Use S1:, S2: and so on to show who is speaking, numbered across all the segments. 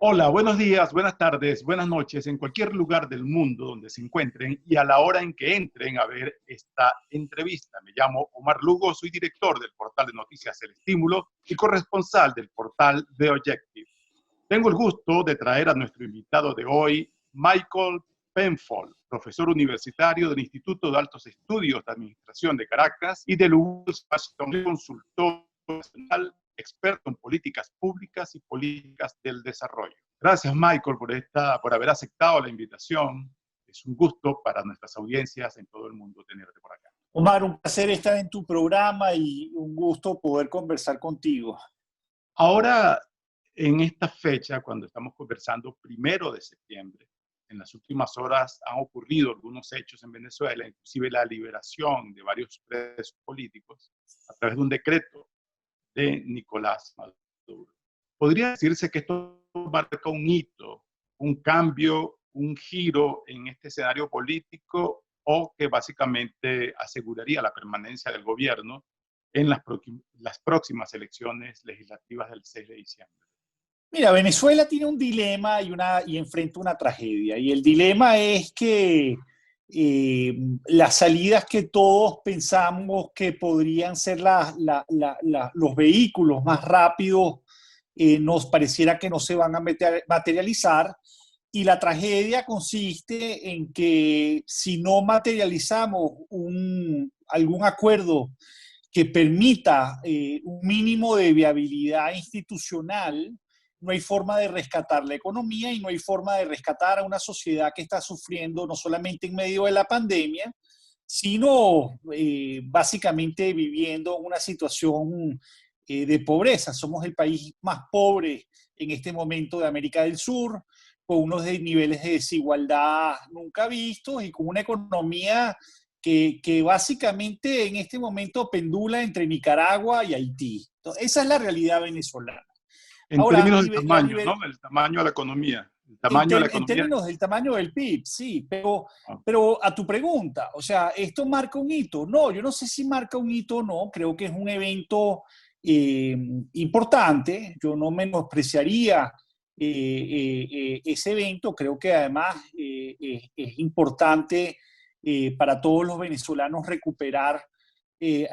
S1: Hola, buenos días, buenas tardes, buenas noches, en cualquier lugar del mundo donde se encuentren y a la hora en que entren a ver esta entrevista. Me llamo Omar Lugo, soy director del portal de noticias El Estímulo y corresponsal del portal The Objective. Tengo el gusto de traer a nuestro invitado de hoy, Michael Penfold, profesor universitario del Instituto de Altos Estudios de Administración de Caracas y del Washington, consultor nacional, experto en políticas públicas y políticas del desarrollo. Gracias, Michael, por haber aceptado la invitación. Es un gusto para nuestras audiencias en todo el mundo tenerte por acá.
S2: Omar, un placer estar en tu programa y un gusto poder conversar contigo.
S1: Ahora, en esta fecha, cuando estamos conversando 1 de septiembre, en las últimas horas han ocurrido algunos hechos en Venezuela, inclusive la liberación de varios presos políticos a través de un decreto de Nicolás Maduro. Podría decirse que esto marca un hito, un cambio, un giro en este escenario político o que básicamente aseguraría la permanencia del gobierno en las próximas elecciones legislativas del 6 de diciembre.
S2: Mira, Venezuela tiene un dilema y enfrenta una tragedia. Y el dilema es que las salidas que todos pensamos que podrían ser los vehículos más rápidos, nos pareciera que no se van a materializar. Y la tragedia consiste en que si no materializamos algún acuerdo que permita un mínimo de viabilidad institucional, no hay forma de rescatar la economía y no hay forma de rescatar a una sociedad que está sufriendo no solamente en medio de la pandemia, sino básicamente viviendo una situación de pobreza. Somos el país más pobre en este momento de América del Sur, con unos niveles de desigualdad nunca vistos y con una economía que básicamente en este momento pendula entre Nicaragua y Haití. Entonces, esa es la realidad venezolana.
S1: En
S2: Ahora,
S1: términos de tamaño, ¿no? El tamaño de la economía. El tamaño de la
S2: en
S1: economía.
S2: términos del tamaño del PIB, sí, pero a tu pregunta, o sea, ¿esto marca un hito? No, yo no sé si marca un hito o no, creo que es un evento importante, yo no menospreciaría ese evento, creo que además es importante para todos los venezolanos recuperar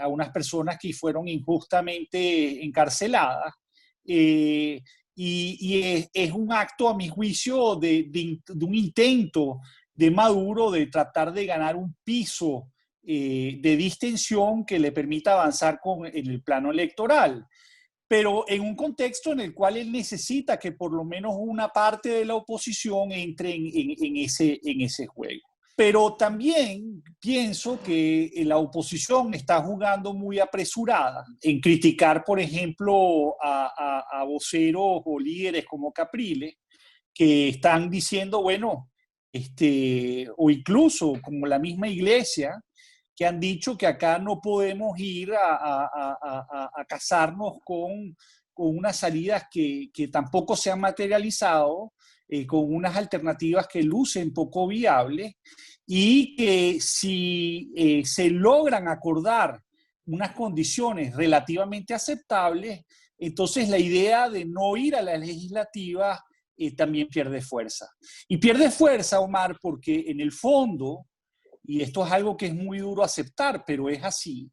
S2: a unas personas que fueron injustamente encarceladas. Es un acto, a mi juicio, de un intento de Maduro de tratar de ganar un piso de distensión que le permita avanzar en el plano electoral, pero en un contexto en el cual él necesita que por lo menos una parte de la oposición entre en ese juego. Pero también pienso que la oposición está jugando muy apresurada en criticar, por ejemplo, a voceros o líderes como Capriles, que están diciendo, bueno, o incluso como la misma iglesia, que han dicho que acá no podemos ir a casarnos con unas salidas que tampoco se han materializado, con unas alternativas que lucen poco viables, y que si se logran acordar unas condiciones relativamente aceptables, entonces la idea de no ir a la legislativa también pierde fuerza. Y pierde fuerza, Omar, porque en el fondo, y esto es algo que es muy duro aceptar, pero es así,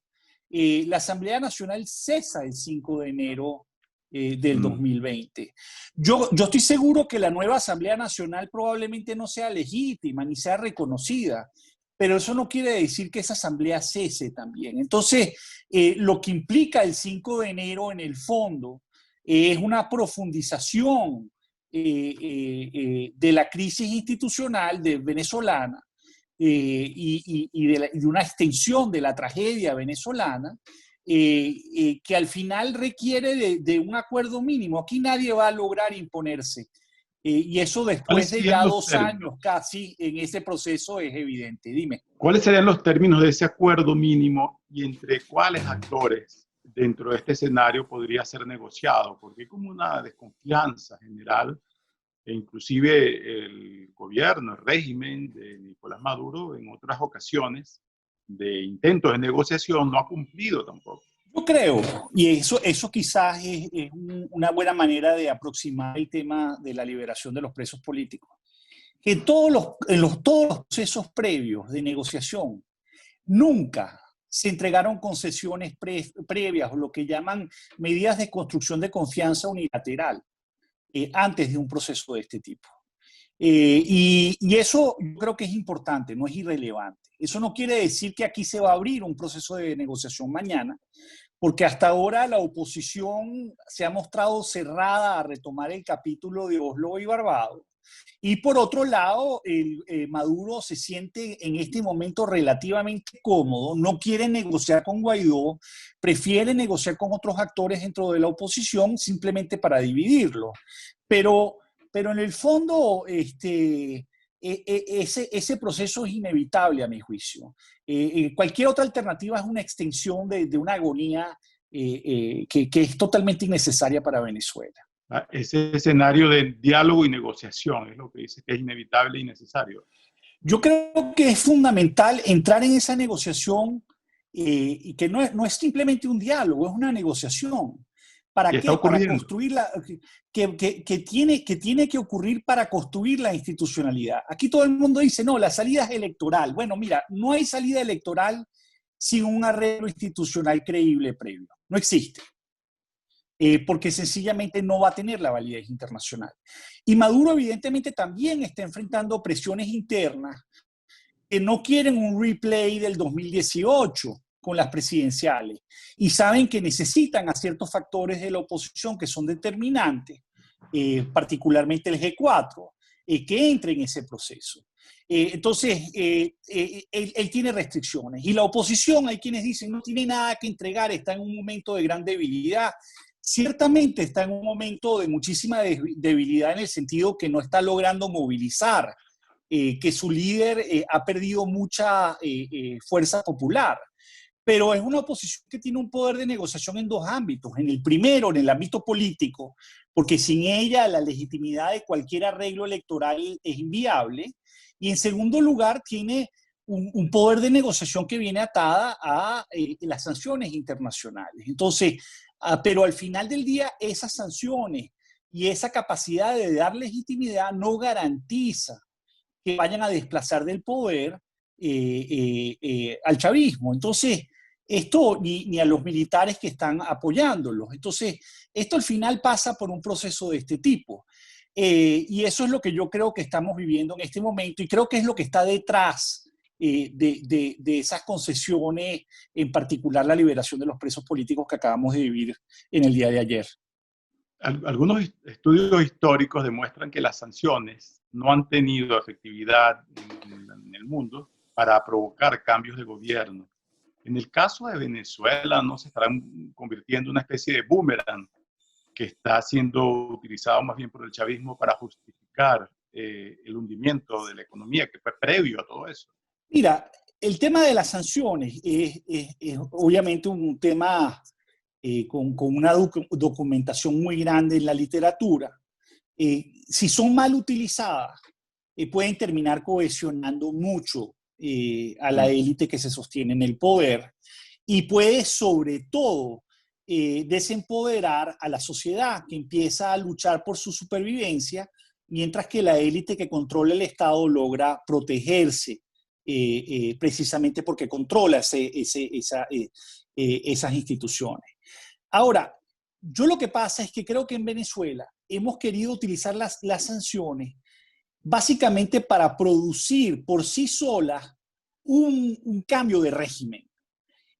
S2: la Asamblea Nacional cesa el 5 de enero del 2020. Yo estoy seguro que la nueva Asamblea Nacional probablemente no sea legítima ni sea reconocida, pero eso no quiere decir que esa asamblea cese también. Entonces, lo que implica el 5 de enero en el fondo es una profundización de la crisis institucional venezolana, de una extensión de la tragedia venezolana, que al final requiere de un acuerdo mínimo. Aquí nadie va a lograr imponerse. Y eso después de ya 2 años casi en ese proceso es evidente. Dime.
S1: ¿Cuáles serían los términos de ese acuerdo mínimo y entre cuáles actores dentro de este escenario podría ser negociado? Porque hay como una desconfianza general e inclusive el gobierno, el régimen de Nicolás Maduro en otras ocasiones de intentos de negociación no ha cumplido tampoco.
S2: Yo creo, y eso quizás es una buena manera de aproximar el tema de la liberación de los presos políticos, que todos los procesos previos de negociación nunca se entregaron concesiones previas o lo que llaman medidas de construcción de confianza unilateral antes de un proceso de este tipo. Y eso yo creo que es importante, no es irrelevante. Eso no quiere decir que aquí se va a abrir un proceso de negociación mañana, porque hasta ahora la oposición se ha mostrado cerrada a retomar el capítulo de Oslo y Barbados. Y por otro lado, Maduro se siente en este momento relativamente cómodo, no quiere negociar con Guaidó, prefiere negociar con otros actores dentro de la oposición simplemente para dividirlo. Pero en el fondo, ese proceso es inevitable a mi juicio. Cualquier otra alternativa es una extensión de una agonía que es totalmente innecesaria para Venezuela.
S1: Ese escenario de diálogo y negociación es lo que dice que es inevitable y necesario.
S2: Yo creo que es fundamental entrar en esa negociación y que no es simplemente un diálogo, es una negociación. ¿Para qué? Para construir que tiene que ocurrir para construir la institucionalidad. Aquí todo el mundo dice, no, la salida es electoral. Bueno, mira, no hay salida electoral sin un arreglo institucional creíble previo. No existe. Porque sencillamente no va a tener la validez internacional. Y Maduro evidentemente también está enfrentando presiones internas que no quieren un replay del 2018 con las presidenciales y saben que necesitan a ciertos factores de la oposición que son determinantes, particularmente el G4, que entre en ese proceso. Entonces, él tiene restricciones y la oposición, hay quienes dicen, no tiene nada que entregar, está en un momento de gran debilidad. Ciertamente está en un momento de muchísima debilidad en el sentido que no está logrando movilizar, que su líder ha perdido mucha fuerza popular. Pero es una oposición que tiene un poder de negociación en dos ámbitos. En el primero, en el ámbito político, porque sin ella la legitimidad de cualquier arreglo electoral es inviable. Y en segundo lugar, tiene un poder de negociación que viene atada a las sanciones internacionales. Entonces, pero al final del día, esas sanciones y esa capacidad de dar legitimidad no garantiza que vayan a desplazar del poder al chavismo. Entonces, esto ni a los militares que están apoyándolos. Entonces, esto al final pasa por un proceso de este tipo. Y eso es lo que yo creo que estamos viviendo en este momento y creo que es lo que está detrás de esas concesiones, en particular la liberación de los presos políticos que acabamos de vivir en el día de ayer.
S1: Algunos estudios históricos demuestran que las sanciones no han tenido efectividad en el mundo para provocar cambios de gobierno. En el caso de Venezuela, no se estarán convirtiendo en una especie de boomerang que está siendo utilizado más bien por el chavismo para justificar el hundimiento de la economía que fue previo a todo eso.
S2: Mira, el tema de las sanciones es obviamente un tema con una documentación muy grande en la literatura. Si son mal utilizadas, pueden terminar cohesionando mucho a la élite que se sostiene en el poder y puede sobre todo desempoderar a la sociedad que empieza a luchar por su supervivencia, mientras que la élite que controla el Estado logra protegerse precisamente porque controla esas instituciones. Ahora, yo lo que pasa es que creo que en Venezuela hemos querido utilizar las sanciones básicamente para producir por sí solas un cambio de régimen.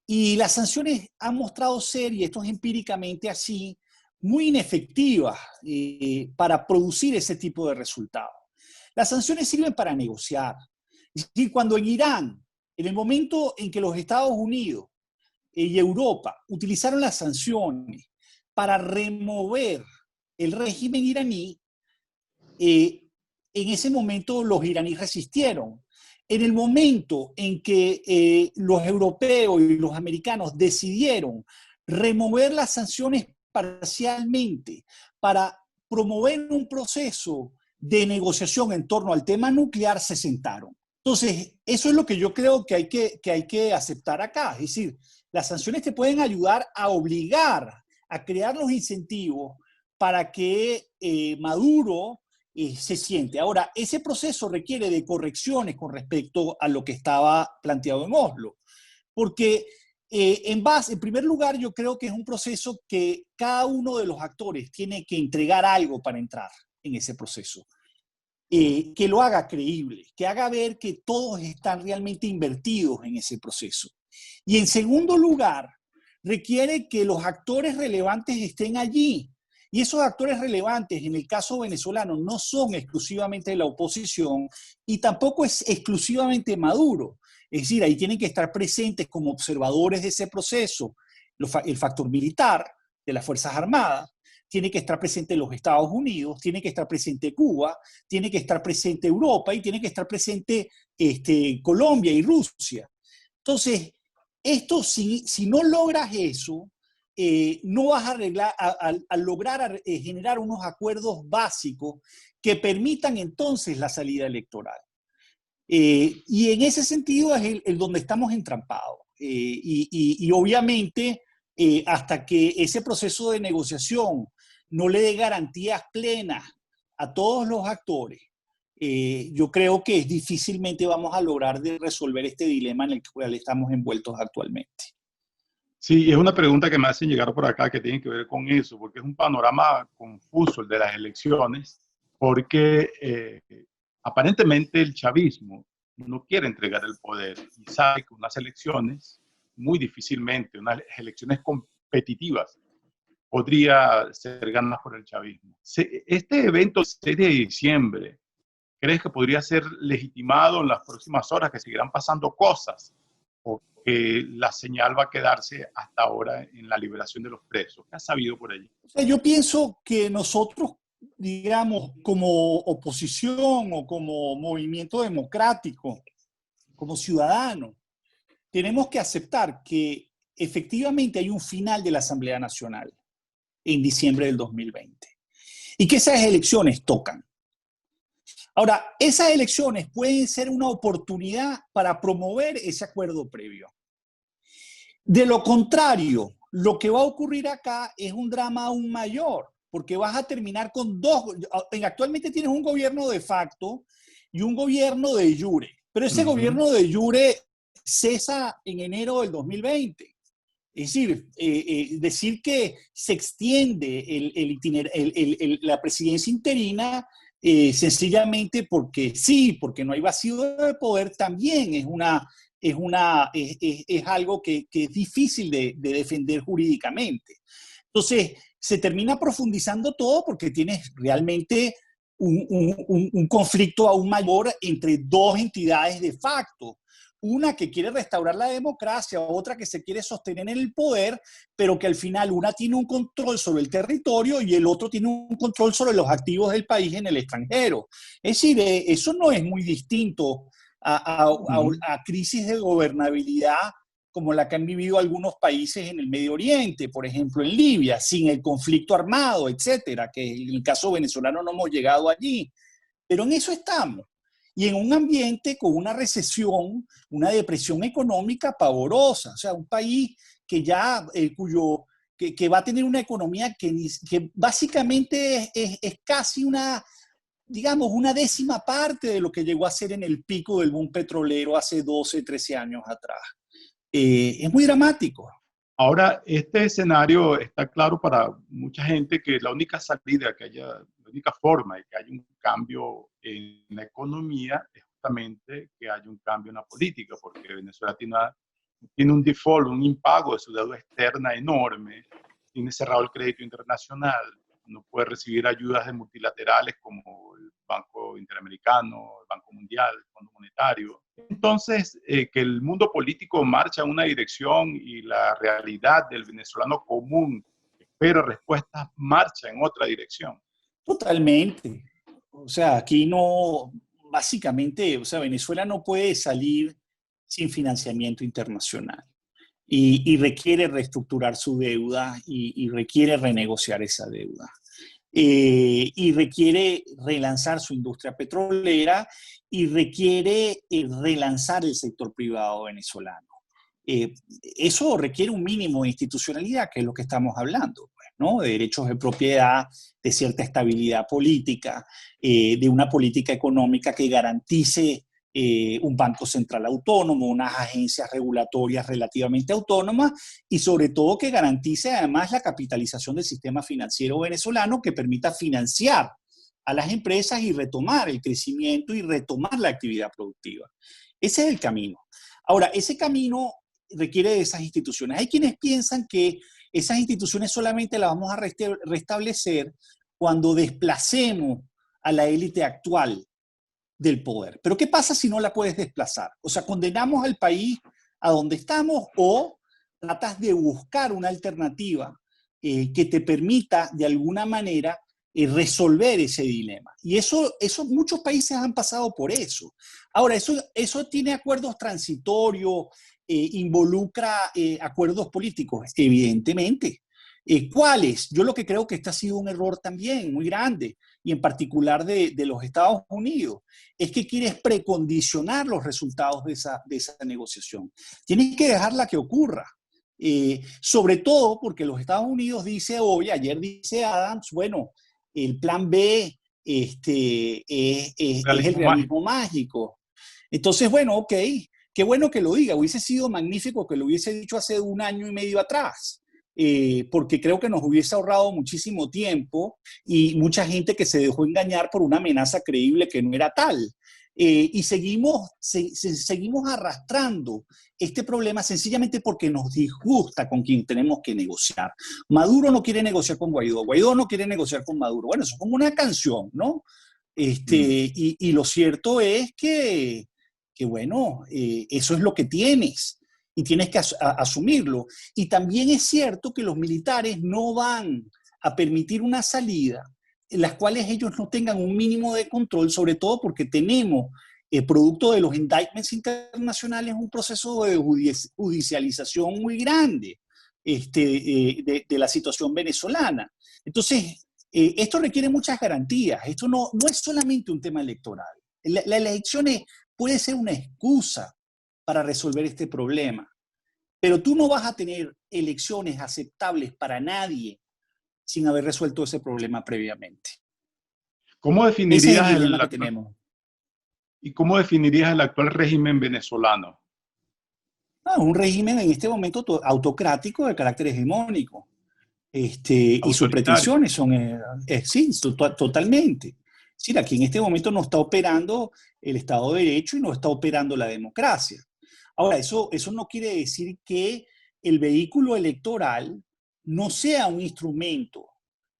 S2: Y las sanciones han mostrado ser, y esto es empíricamente así, muy inefectivas para producir ese tipo de resultados. Las sanciones sirven para negociar. Es decir, cuando en Irán, en el momento en que los Estados Unidos y Europa utilizaron las sanciones para remover el régimen iraní, en ese momento los iraníes resistieron. En el momento en que los europeos y los americanos decidieron remover las sanciones parcialmente para promover un proceso de negociación en torno al tema nuclear, se sentaron. Entonces, eso es lo que yo creo que hay que aceptar acá. Es decir, Las sanciones te pueden ayudar a obligar, a crear los incentivos para que Maduro se siente. Ahora, ese proceso requiere de correcciones con respecto a lo que estaba planteado en Oslo, porque en primer lugar, yo creo que es un proceso que cada uno de los actores tiene que entregar algo para entrar en ese proceso. Que lo haga creíble, que haga ver que todos están realmente invertidos en ese proceso. Y en segundo lugar, requiere que los actores relevantes estén allí. Y esos actores relevantes, en el caso venezolano, no son exclusivamente de la oposición y tampoco es exclusivamente Maduro. Es decir, ahí tienen que estar presentes como observadores de ese proceso el factor militar de las Fuerzas Armadas, tiene que estar presente los Estados Unidos, tiene que estar presente Cuba, tiene que estar presente Europa y tiene que estar presente Colombia y Rusia. Entonces, esto, si no logras eso, no vas a lograr generar unos acuerdos básicos que permitan entonces la salida electoral. Y en ese sentido es el donde estamos entrampados. Y obviamente, hasta que ese proceso de negociación no le dé garantías plenas a todos los actores, yo creo que difícilmente vamos a lograr de resolver este dilema en el cual estamos envueltos actualmente.
S1: Sí, es una pregunta que me hacen llegar por acá que tiene que ver con eso, porque es un panorama confuso el de las elecciones, porque aparentemente el chavismo no quiere entregar el poder y sabe que unas elecciones, muy difícilmente, unas elecciones competitivas, podría ser ganadas por el chavismo. Este evento 6 de diciembre, ¿crees que podría ser legitimado en las próximas horas, que seguirán pasando cosas? ¿O que la señal va a quedarse hasta ahora en la liberación de los presos? ¿Qué has sabido por allí?
S2: O sea, yo pienso que nosotros, digamos, como oposición o como movimiento democrático, como ciudadanos, tenemos que aceptar que efectivamente hay un final de la Asamblea Nacional en diciembre del 2020 y que esas elecciones tocan. Ahora, esas elecciones pueden ser una oportunidad para promover ese acuerdo previo. De lo contrario, lo que va a ocurrir acá es un drama aún mayor, porque vas a terminar con actualmente tienes un gobierno de facto y un gobierno de jure, pero ese gobierno de jure cesa en enero del 2020. Es decir, decir que se extiende la presidencia interina sencillamente porque sí, porque no hay vacío de poder, también es algo que es difícil de defender jurídicamente. Entonces, se termina profundizando todo porque tienes realmente un conflicto aún mayor entre dos entidades de facto. Una que quiere restaurar la democracia, otra que se quiere sostener en el poder, pero que al final una tiene un control sobre el territorio y el otro tiene un control sobre los activos del país en el extranjero. Es decir, eso no es muy distinto a crisis de gobernabilidad como la que han vivido algunos países en el Medio Oriente, por ejemplo en Libia, sin el conflicto armado, etcétera, que en el caso venezolano no hemos llegado allí. Pero en eso estamos. Y en un ambiente con una recesión, una depresión económica pavorosa. O sea, un país que ya, que va a tener una economía que básicamente es casi digamos, una décima parte de lo que llegó a ser en el pico del boom petrolero hace 12, 13 años atrás. Es muy dramático.
S1: Ahora, este escenario está claro para mucha gente que la única salida que haya, la única forma de que haya un cambio en la economía es justamente que haya un cambio en la política, porque Venezuela tiene un default, un impago de su deuda externa enorme, tiene cerrado el crédito internacional, no puede recibir ayudas de multilaterales como el Banco Interamericano, el Banco Mundial, el Fondo Monetario. Entonces, que el mundo político marcha en una dirección y la realidad del venezolano común que espera respuestas marcha en otra dirección.
S2: Totalmente. O sea, aquí no, básicamente, o sea, Venezuela no puede salir sin financiamiento internacional y requiere reestructurar su deuda y requiere renegociar esa deuda. Y requiere relanzar su industria petrolera y requiere relanzar el sector privado venezolano. eso requiere un mínimo de institucionalidad, que es lo que estamos hablando, pues, ¿no? De derechos de propiedad, de cierta estabilidad política, de una política económica que garantice un banco central autónomo, unas agencias regulatorias relativamente autónomas y sobre todo que garantice además la capitalización del sistema financiero venezolano que permita financiar a las empresas y retomar el crecimiento y retomar la actividad productiva. Ese es el camino. Ahora, ese camino requiere de esas instituciones. Hay quienes piensan que esas instituciones solamente las vamos a restablecer cuando desplacemos a la élite actual del poder. Pero ¿qué pasa si no la puedes desplazar? O sea, ¿condenamos al país a donde estamos o tratas de buscar una alternativa que te permita de alguna manera resolver ese dilema? Y eso muchos países han pasado por eso. Ahora, eso tiene acuerdos transitorios, involucra acuerdos políticos, evidentemente. ¿Cuáles? Yo lo que creo que este ha sido un error también muy grande, y en particular de los Estados Unidos, es que quieres precondicionar los resultados de esa negociación. Tienes que dejarla que ocurra. Sobre todo porque los Estados Unidos dice hoy, ayer dice Adams, bueno, el plan B es el realismo mágico. Entonces, bueno, ok, qué bueno que lo diga. Hubiese sido magnífico que lo hubiese dicho hace 1 año y medio atrás. Porque creo que nos hubiese ahorrado muchísimo tiempo y mucha gente que se dejó engañar por una amenaza creíble que no era tal. Y seguimos arrastrando este problema sencillamente porque nos disgusta con quien tenemos que negociar. Maduro no quiere negociar con Guaidó, Guaidó no quiere negociar con Maduro. Bueno, eso es como una canción, ¿no? Y lo cierto es que bueno, eso es lo que tienes. Y tienes que asumirlo. Y también es cierto que los militares no van a permitir una salida en las cuales ellos no tengan un mínimo de control, sobre todo porque tenemos, producto de los indictments internacionales, un proceso de judicialización muy grande de la situación venezolana. Entonces, esto requiere muchas garantías. Esto no es solamente un tema electoral. La elección puede ser una excusa para resolver este problema. Pero tú no vas a tener elecciones aceptables para nadie sin haber resuelto ese problema previamente.
S1: ¿Cómo definirías
S2: ese es el dilema que tenemos.
S1: ¿Y cómo definirías el actual régimen venezolano?
S2: Un régimen en este momento autocrático de carácter hegemónico. Y sus pretensiones son, sí, totalmente. Sí, aquí en este momento no está operando el Estado de Derecho y no está operando la democracia. Ahora, eso no quiere decir que el vehículo electoral no sea un instrumento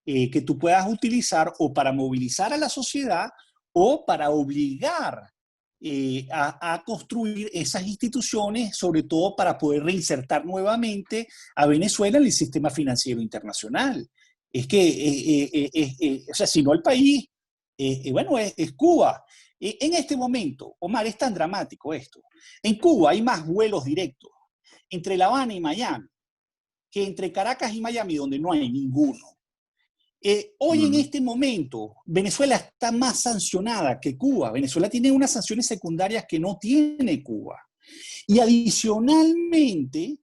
S2: que tú puedas utilizar o para movilizar a la sociedad o para obligar a construir esas instituciones, sobre todo para poder reinsertar nuevamente a Venezuela en el sistema financiero internacional. Es que, o sea, si no el país, bueno, es Cuba. En este momento, Omar, es tan dramático esto. En Cuba hay más vuelos directos entre La Habana y Miami que entre Caracas y Miami, donde no hay ninguno. Hoy en este momento, Venezuela está más sancionada que Cuba. Venezuela tiene unas sanciones secundarias que no tiene Cuba. Y adicionalmente,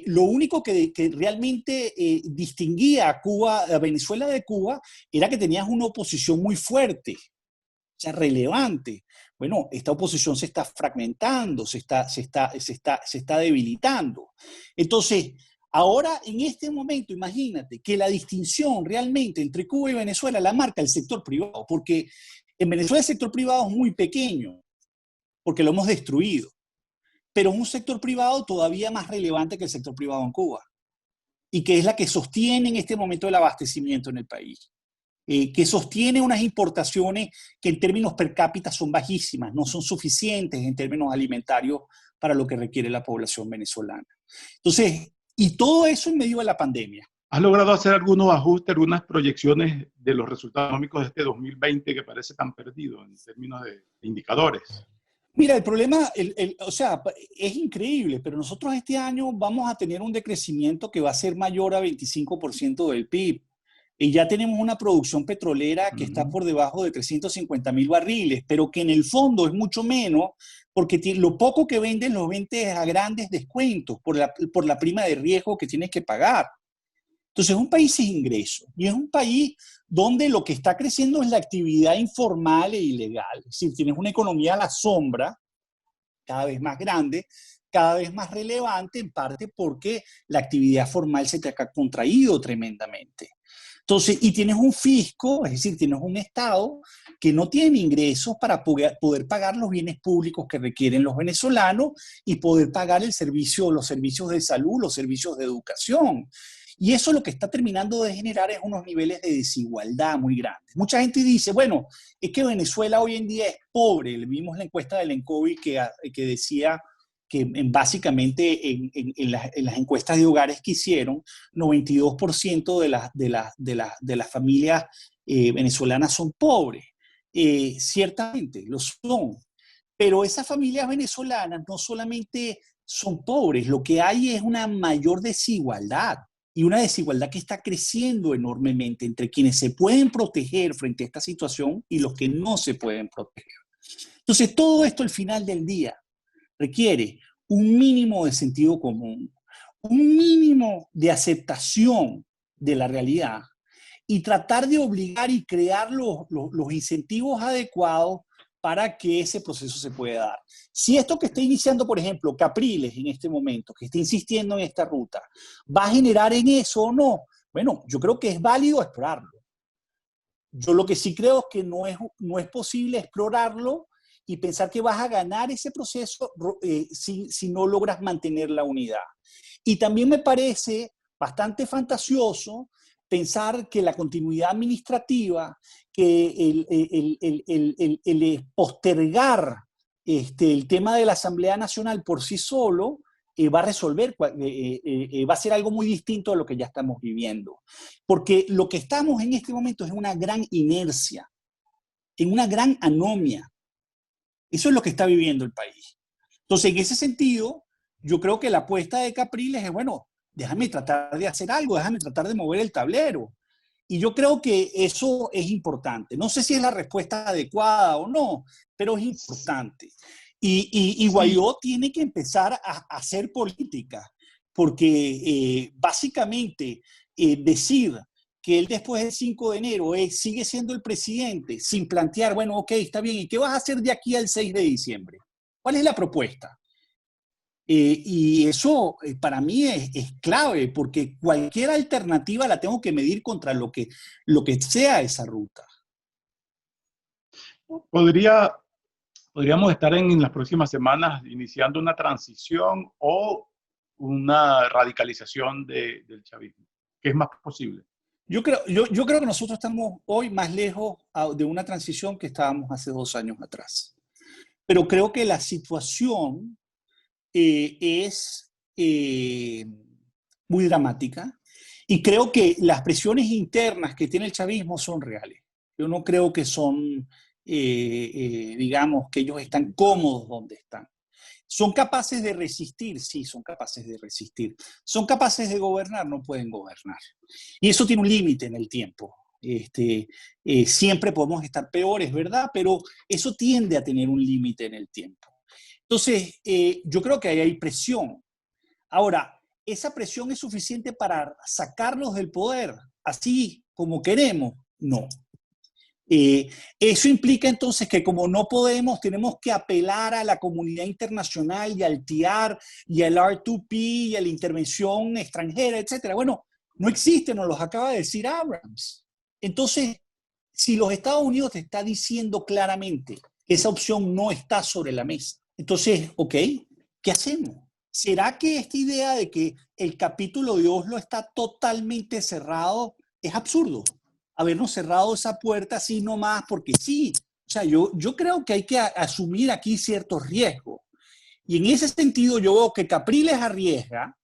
S2: lo único que realmente distinguía a Venezuela de Cuba era que tenías una oposición muy fuerte, o sea, relevante. Bueno, esta oposición se está fragmentando, se está debilitando. Entonces, ahora, en este momento, imagínate que la distinción realmente entre Cuba y Venezuela la marca el sector privado, porque en Venezuela el sector privado es muy pequeño, porque lo hemos destruido. Pero es un sector privado todavía más relevante que el sector privado en Cuba, y que es la que sostiene en este momento el abastecimiento en el país, que sostiene unas importaciones que en términos per cápita son bajísimas, no son suficientes en términos alimentarios para lo que requiere la población venezolana. Entonces, y todo eso en medio de la pandemia.
S1: ¿Has logrado hacer algunos ajustes, algunas proyecciones de los resultados económicos de este 2020 que parece tan perdido en términos de indicadores?
S2: Mira, el problema, o sea, es increíble, pero nosotros este año vamos a tener un decrecimiento que va a ser mayor a 25% del PIB. Y ya tenemos una producción petrolera que está por debajo de 350.000 barriles, pero que en el fondo es mucho menos, porque lo poco que venden los venden a grandes descuentos por la prima de riesgo que tienes que pagar. Entonces es un país sin ingresos y es un país donde lo que está creciendo es la actividad informal e ilegal. Es decir, tienes una economía a la sombra, cada vez más grande, cada vez más relevante, en parte porque la actividad formal se te ha contraído tremendamente. Entonces, y tienes un fisco, es decir, tienes un Estado que no tiene ingresos para poder pagar los bienes públicos que requieren los venezolanos y poder pagar los servicios de salud, los servicios de educación. Y eso lo que está terminando de generar es unos niveles de desigualdad muy grandes. Mucha gente dice, bueno, es que Venezuela hoy en día es pobre. Vimos la encuesta del ENCOVI que decía que básicamente en las encuestas de hogares que hicieron, 92% de las familias venezolanas son pobres. Ciertamente, lo son. Pero esas familias venezolanas no solamente son pobres, lo que hay es una mayor desigualdad. Y una desigualdad que está creciendo enormemente entre quienes se pueden proteger frente a esta situación y los que no se pueden proteger. Entonces, todo esto al final del día requiere un mínimo de sentido común, un mínimo de aceptación de la realidad y tratar de obligar y crear los incentivos adecuados para que ese proceso se pueda dar. Si esto que está iniciando, por ejemplo, Capriles en este momento, que está insistiendo en esta ruta, va a generar en eso o no, bueno, yo creo que es válido explorarlo. Yo lo que sí creo es que no es posible explorarlo y pensar que vas a ganar ese proceso si no logras mantener la unidad. Y también me parece bastante fantasioso pensar que la continuidad administrativa, que el postergar el tema de la Asamblea Nacional por sí solo va a resolver, va a ser algo muy distinto a lo que ya estamos viviendo. Porque lo que estamos en este momento es una gran inercia, en una gran anomia. Eso es lo que está viviendo el país. Entonces, en ese sentido, yo creo que la apuesta de Capriles es, bueno, déjame tratar de hacer algo, déjame tratar de mover el tablero. Y yo creo que eso es importante. No sé si es la respuesta adecuada o no, pero es importante. Y Guaidó tiene que empezar a hacer política, porque básicamente decir que él después del 5 de enero sigue siendo el presidente sin plantear, bueno, ok, está bien, ¿y qué vas a hacer de aquí al 6 de diciembre? ¿Cuál es la propuesta? Y eso para mí es clave, porque cualquier alternativa la tengo que medir contra lo que sea esa ruta.
S1: Podríamos estar en las próximas semanas iniciando una transición o una radicalización del chavismo. ¿Qué es más posible?
S2: Yo creo que nosotros estamos hoy más lejos de una transición que estábamos hace 2 años atrás. Pero creo que la situación es muy dramática y creo que las presiones internas que tiene el chavismo son reales. Yo no creo que son, digamos, que ellos están cómodos donde están. ¿Son capaces de resistir? Sí, son capaces de resistir. ¿Son capaces de gobernar? No pueden gobernar. Y eso tiene un límite en el tiempo. Siempre podemos estar peores, ¿verdad? Pero eso tiende a tener un límite en el tiempo. Entonces, yo creo que ahí hay presión. Ahora, ¿esa presión es suficiente para sacarlos del poder así como queremos? No. Eso implica entonces que como no podemos, tenemos que apelar a la comunidad internacional y al TIAR y al R2P y a la intervención extranjera, etcétera. Bueno, no existe, nos los acaba de decir Abrams. Entonces, si los Estados Unidos te está diciendo claramente que esa opción no está sobre la mesa, entonces, ok, ¿qué hacemos? ¿Será que esta idea de que el capítulo de Oslo está totalmente cerrado es absurdo? Habernos cerrado esa puerta así nomás porque sí. O sea, yo creo que hay que asumir aquí ciertos riesgos. Y en ese sentido yo veo que Capriles arriesga,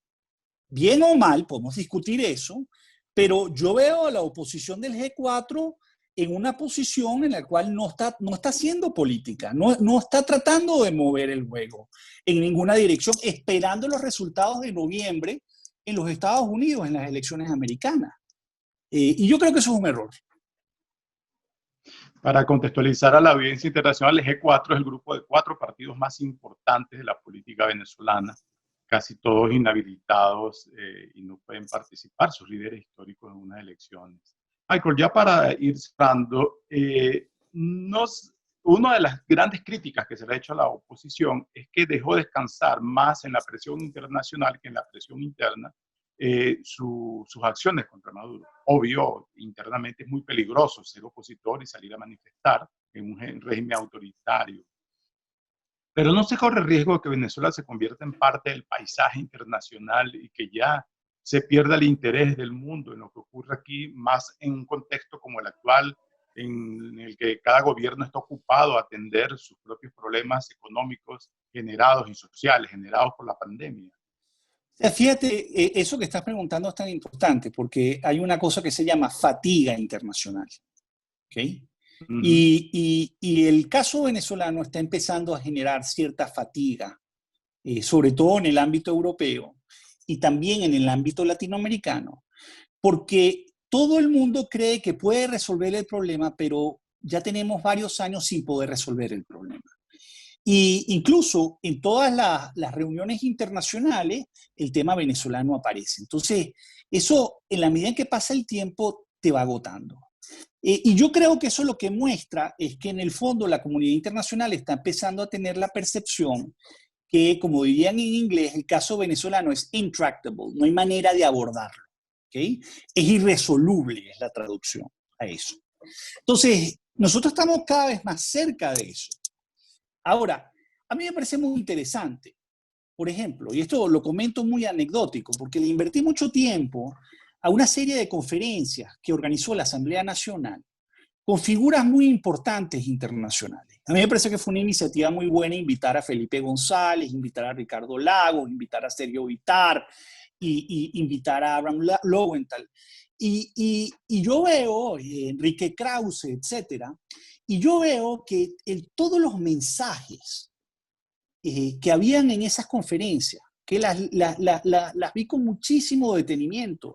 S2: bien o mal, podemos discutir eso, pero yo veo a la oposición del G4 en una posición en la cual no está haciendo política, no está tratando de mover el juego en ninguna dirección, esperando los resultados de noviembre en los Estados Unidos, en las elecciones americanas. Y yo creo que eso es un error.
S1: Para contextualizar a la audiencia internacional, el G4 es el grupo de 4 partidos más importantes de la política venezolana, casi todos inhabilitados y no pueden participar sus líderes históricos en unas elecciones. Michael, ya para ir cerrando, una de las grandes críticas que se le ha hecho a la oposición es que dejó descansar más en la presión internacional que en la presión interna sus acciones contra Maduro. Obvio, internamente es muy peligroso ser opositor y salir a manifestar en un régimen autoritario. Pero no se corre riesgo de que Venezuela se convierta en parte del paisaje internacional y que ya se pierda el interés del mundo en lo que ocurre aquí, más en un contexto como el actual, en el que cada gobierno está ocupado a atender sus propios problemas económicos generados y sociales, generados por la pandemia.
S2: Fíjate, eso que estás preguntando es tan importante porque hay una cosa que se llama fatiga internacional. ¿Okay? Y el caso venezolano está empezando a generar cierta fatiga, sobre todo en el ámbito europeo y también en el ámbito latinoamericano, porque todo el mundo cree que puede resolver el problema, pero ya tenemos varios años sin poder resolver el problema. Y incluso en todas las reuniones internacionales, el tema venezolano aparece. Entonces, eso, en la medida en que pasa el tiempo, te va agotando. Y yo creo que eso lo que muestra es que en el fondo la comunidad internacional está empezando a tener la percepción que, como dirían en inglés, el caso venezolano es intractable, no hay manera de abordarlo. ¿Okay? Es irresoluble, es la traducción a eso. Entonces, nosotros estamos cada vez más cerca de eso. Ahora, a mí me parece muy interesante, por ejemplo, y esto lo comento muy anecdótico, porque le invertí mucho tiempo a una serie de conferencias que organizó la Asamblea Nacional con figuras muy importantes internacionales. A mí me parece que fue una iniciativa muy buena invitar a Felipe González, invitar a Ricardo Lagos, invitar a Sergio Vittar y invitar a Abraham Lowenthal. Y yo veo Enrique Krause, etcétera, y yo veo que todos los mensajes que habían en esas conferencias, que las vi con muchísimo detenimiento,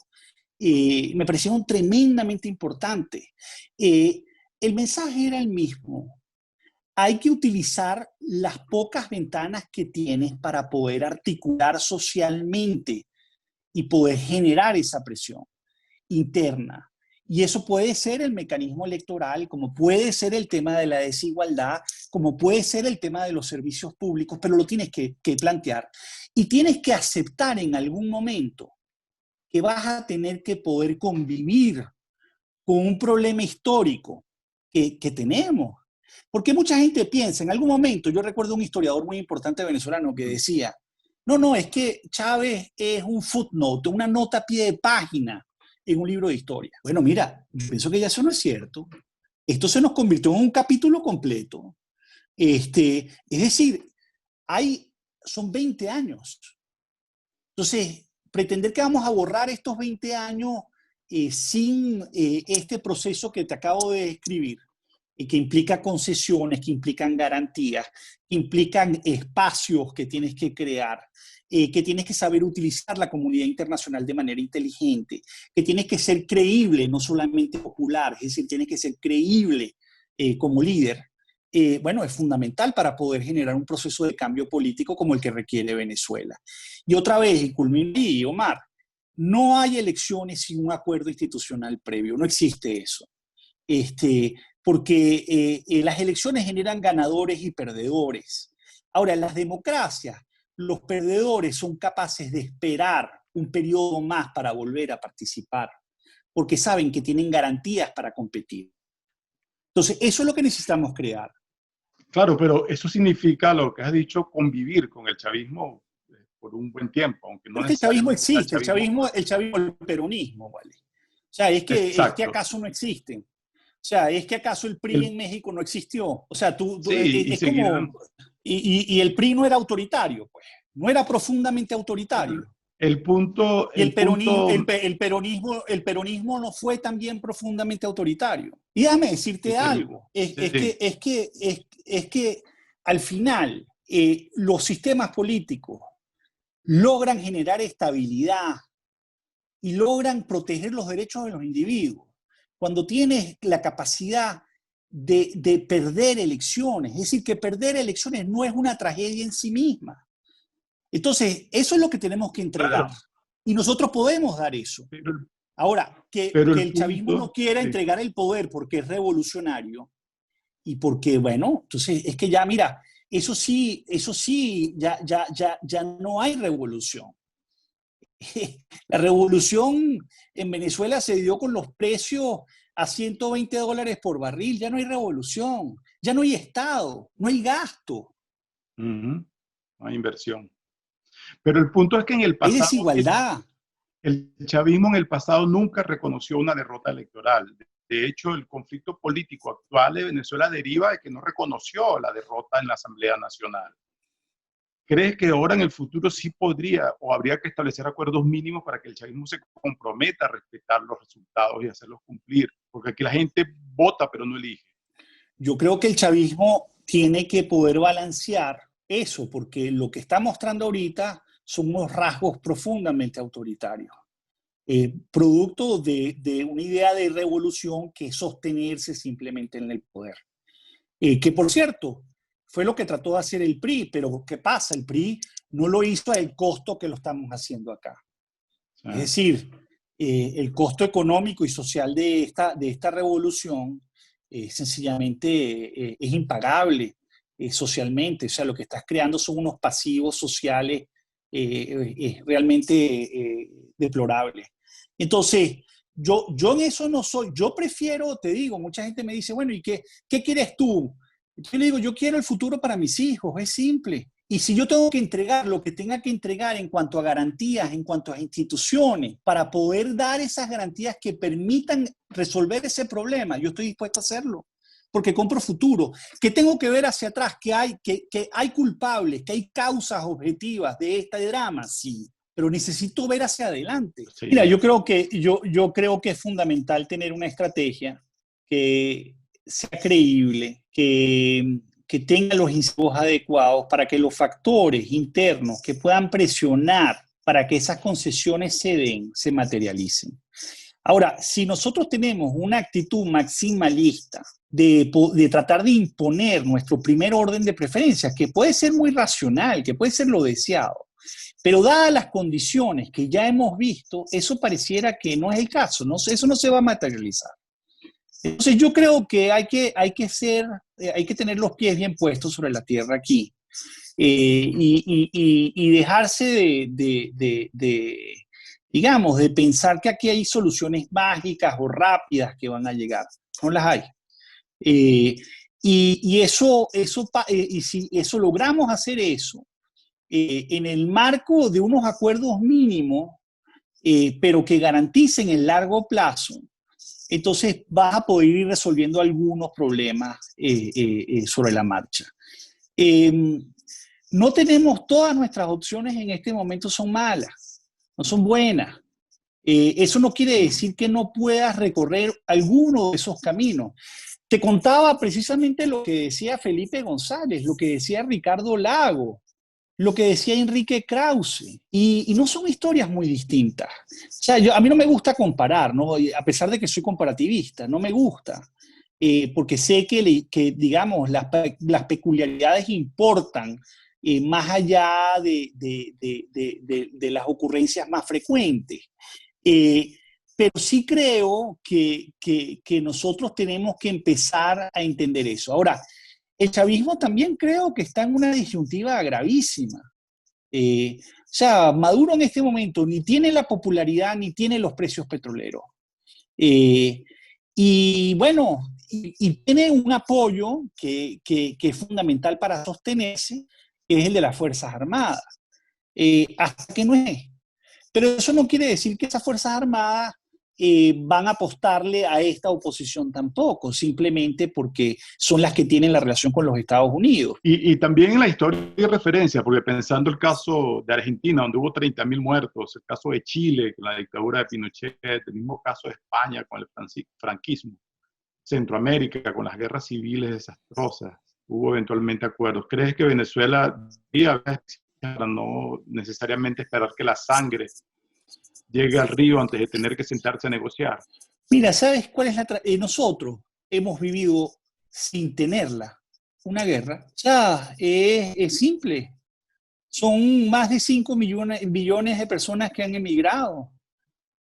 S2: me parecieron tremendamente importantes. El mensaje era el mismo. Hay que utilizar las pocas ventanas que tienes para poder articular socialmente y poder generar esa presión interna. Y eso puede ser el mecanismo electoral, como puede ser el tema de la desigualdad, como puede ser el tema de los servicios públicos, pero lo tienes que plantear. Y tienes que aceptar en algún momento que vas a tener que poder convivir con un problema histórico que tenemos. Porque mucha gente piensa, en algún momento, yo recuerdo un historiador muy importante venezolano que decía, no, es que Chávez es un footnote, una nota a pie de página en un libro de historia. Bueno, mira, yo pienso que ya eso no es cierto. Esto se nos convirtió en un capítulo completo. Es decir, son 20 años. Entonces, pretender que vamos a borrar estos 20 años sin este proceso que te acabo de describir, que implica concesiones, que implican garantías, que implican espacios que tienes que crear, que tienes que saber utilizar la comunidad internacional de manera inteligente, que tienes que ser creíble, no solamente popular, es decir, tienes que ser creíble como líder. Bueno, es fundamental para poder generar un proceso de cambio político como el que requiere Venezuela. Y otra vez, y culminé, Omar, no hay elecciones sin un acuerdo institucional previo, no existe eso. Porque las elecciones generan ganadores y perdedores. Ahora, en las democracias, los perdedores son capaces de esperar un periodo más para volver a participar, porque saben que tienen garantías para competir. Entonces, eso es lo que necesitamos crear.
S1: Claro, pero eso significa lo que has dicho, convivir con el chavismo por un buen tiempo, aunque no
S2: Porque el chavismo
S1: necesariamente sea
S2: existe, el chavismo, el peronismo, ¿vale? O sea, es que acaso no existen. O sea, es que acaso el PRI en México no existió. O sea,
S1: sí,
S2: es como... Y el PRI no era autoritario, pues. No era profundamente autoritario.
S1: El punto...
S2: Y el peronismo no fue también profundamente autoritario. Y déjame decirte algo. Es que al final los sistemas políticos logran generar estabilidad y logran proteger los derechos de los individuos. Cuando tienes la capacidad de perder elecciones, es decir, que perder elecciones no es una tragedia en sí misma. Entonces, eso es lo que tenemos que entregar.
S1: Claro,
S2: Y nosotros podemos dar eso.
S1: pero,
S2: Ahora, que
S1: pero el
S2: el chavismo no
S1: punto,
S2: quiera
S1: sí,
S2: entregar el poder porque es revolucionario y porque, bueno, entonces es que ya, mira, eso sí, ya no hay revolución. La revolución en Venezuela se dio con los precios a $120 por barril. Ya no hay revolución, ya no hay Estado, no hay gasto,
S1: no hay inversión. Pero el punto es que en el
S2: hay
S1: pasado,
S2: desigualdad.
S1: el chavismo en el pasado nunca reconoció una derrota electoral. De hecho, el conflicto político actual de Venezuela deriva de que no reconoció la derrota en la Asamblea Nacional. ¿Crees que ahora en el futuro sí podría o habría que establecer acuerdos mínimos para que el chavismo se comprometa a respetar los resultados y hacerlos cumplir? Porque aquí la gente vota pero no elige.
S2: Yo creo que el chavismo tiene que poder balancear eso, porque lo que está mostrando ahorita son unos rasgos profundamente autoritarios, producto de una idea de revolución que es sostenerse simplemente en el poder. Que por cierto, fue lo que trató de hacer el PRI, pero ¿qué pasa? El PRI no lo hizo al costo que lo estamos haciendo acá.
S1: ¿Sí?
S2: Es decir, el costo económico y social de esta revolución sencillamente es impagable socialmente. O sea, lo que estás creando son unos pasivos sociales realmente deplorables. Entonces, yo en eso no soy, yo prefiero, te digo, mucha gente me dice, bueno, ¿y qué quieres tú? Yo le digo, yo quiero el futuro para mis hijos, es simple. Y si yo tengo que entregar lo que tenga que entregar en cuanto a garantías, en cuanto a instituciones, para poder dar esas garantías que permitan resolver ese problema, yo estoy dispuesto a hacerlo, porque compro futuro. ¿Qué tengo que ver hacia atrás? Que hay culpables, que hay causas objetivas de este drama? Sí, pero necesito ver hacia adelante. Mira,
S1: Sí.
S2: yo creo que es fundamental tener una estrategia que sea creíble, que tenga los incentivos adecuados para que los factores internos que puedan presionar para que esas concesiones se den, se materialicen. Ahora, si nosotros tenemos una actitud maximalista de tratar de imponer nuestro primer orden de preferencias, que puede ser muy racional, que puede ser lo deseado, pero dadas las condiciones que ya hemos visto, eso pareciera que no es el caso, ¿no? Eso no se va a materializar. Entonces yo creo que hay que tener los pies bien puestos sobre la tierra aquí y dejarse digamos, de pensar que aquí hay soluciones mágicas o rápidas que van a llegar. No las hay. Eh, y si eso logramos hacer eso en el marco de unos acuerdos mínimos, pero que garanticen el largo plazo, entonces vas a poder ir resolviendo algunos problemas sobre la marcha. Eh, no tenemos todas nuestras opciones en este momento son malas, no son buenas. Eso no quiere decir que no puedas recorrer alguno de esos caminos. Te contaba precisamente lo que decía Felipe González, lo que decía Ricardo Lago, lo que decía Enrique Krause, y no son historias muy distintas. O sea, a mí no me gusta comparar, ¿no? A pesar de que soy comparativista, no me gusta, porque sé que digamos, las peculiaridades importan más allá de las ocurrencias más frecuentes. Eh, pero sí creo que nosotros tenemos que empezar a entender eso. Ahora, el chavismo también creo que está en una disyuntiva gravísima. O sea, Maduro en este momento ni tiene la popularidad ni tiene los precios petroleros. Eh, y bueno, y tiene un apoyo que es fundamental para sostenerse, que es el de las Fuerzas Armadas. Hasta que no es. Pero eso no quiere decir que esas Fuerzas Armadas van a apostarle a esta oposición tampoco, simplemente porque son las que tienen la relación con los Estados Unidos.
S1: Y también en la historia de referencia, porque pensando el caso de Argentina, donde hubo 30.000 muertos, el caso de Chile, con la dictadura de Pinochet, el mismo caso de España con el franquismo, Centroamérica, con las guerras civiles desastrosas, hubo eventualmente acuerdos. ¿Crees que Venezuela debería para no necesariamente esperar que la sangre llegue al río antes de tener que sentarse a negociar?
S2: Mira, ¿sabes cuál es nosotros hemos vivido sin tenerla, una guerra. Ya, es simple. Son más de 5 billones de personas que han emigrado.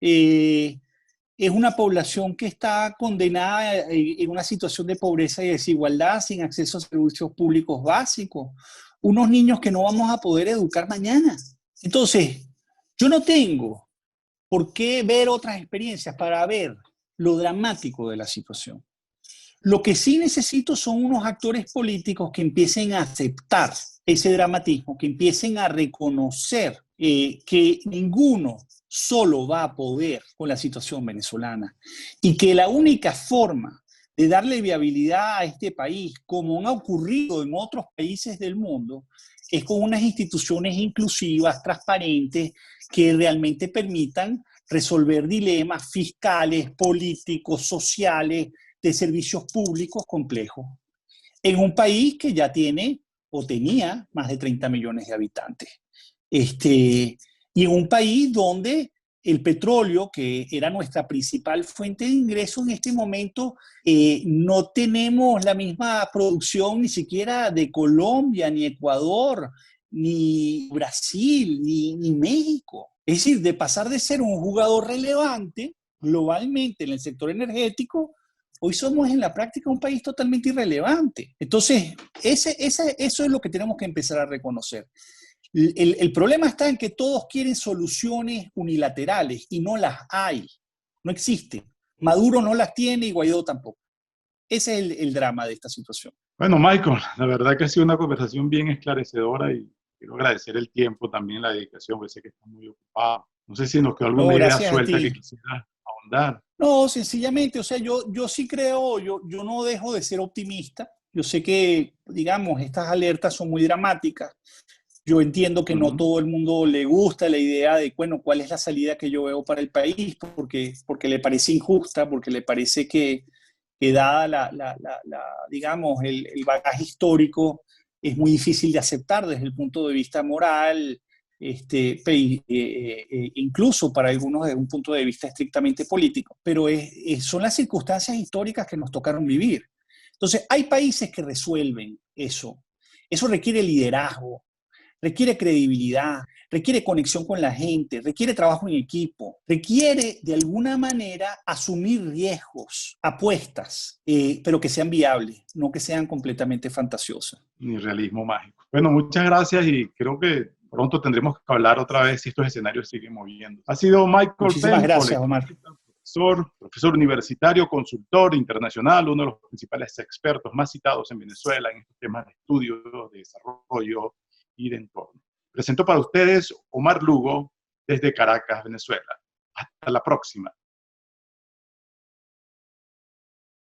S2: Eh, es una población que está condenada en una situación de pobreza y desigualdad, sin acceso a servicios públicos básicos. Unos niños que no vamos a poder educar mañana. Entonces, yo no tengo por qué ver otras experiencias para ver lo dramático de la situación. Lo que sí necesito son unos actores políticos que empiecen a aceptar ese dramatismo, que empiecen a reconocer que ninguno solo va a poder con la situación venezolana y que la única forma de darle viabilidad a este país, como ha ocurrido en otros países del mundo, es con unas instituciones inclusivas, transparentes, que realmente permitan resolver dilemas fiscales, políticos, sociales, de servicios públicos complejos, en un país que ya tiene o tenía más de 30 millones de habitantes. Y en un país donde el petróleo, que era nuestra principal fuente de ingreso en este momento, no tenemos la misma producción ni siquiera de Colombia, ni Ecuador, ni Brasil, ni México. Es decir, de pasar de ser un jugador relevante globalmente en el sector energético, hoy somos en la práctica un país totalmente irrelevante. Entonces, eso es lo que tenemos que empezar a reconocer. El problema está en que todos quieren soluciones unilaterales y no las hay. No existen. Maduro no las tiene y Guaidó tampoco. Ese es el drama de esta situación.
S1: Bueno, Michael, la verdad que ha sido una conversación bien esclarecedora y quiero agradecer el tiempo, también la dedicación, porque sé que estás muy ocupado. No sé si nos quedó
S2: No,
S1: alguna idea
S2: gracias a
S1: suelta que
S2: ti.
S1: quisieras ahondar.
S2: No, sencillamente, o sea, yo sí creo, yo no dejo de ser optimista. Yo sé que, digamos, estas alertas son muy dramáticas. Yo entiendo que no todo el mundo le gusta la idea de, bueno, cuál es la salida que yo veo para el país, porque le parece injusta, porque le parece que dada digamos, el bagaje histórico, es muy difícil de aceptar desde el punto de vista moral, incluso para algunos desde un punto de vista estrictamente político, pero son las circunstancias históricas que nos tocaron vivir. Entonces, hay países que resuelven eso. Eso requiere liderazgo, requiere credibilidad, requiere conexión con la gente, requiere trabajo en equipo, requiere de alguna manera asumir riesgos, apuestas, pero que sean viables, no que sean completamente fantasiosas.
S1: Ni realismo mágico. Bueno, muchas gracias y creo que pronto tendremos que hablar otra vez si estos escenarios siguen moviendo. Ha sido Michael
S2: Muchísimas
S1: Penn,
S2: gracias, Omar.
S1: profesor universitario, consultor internacional, uno de los principales expertos más citados en Venezuela en estos temas de estudio, de desarrollo y de entorno. Presento para ustedes Omar Lugo desde Caracas, Venezuela. Hasta la próxima.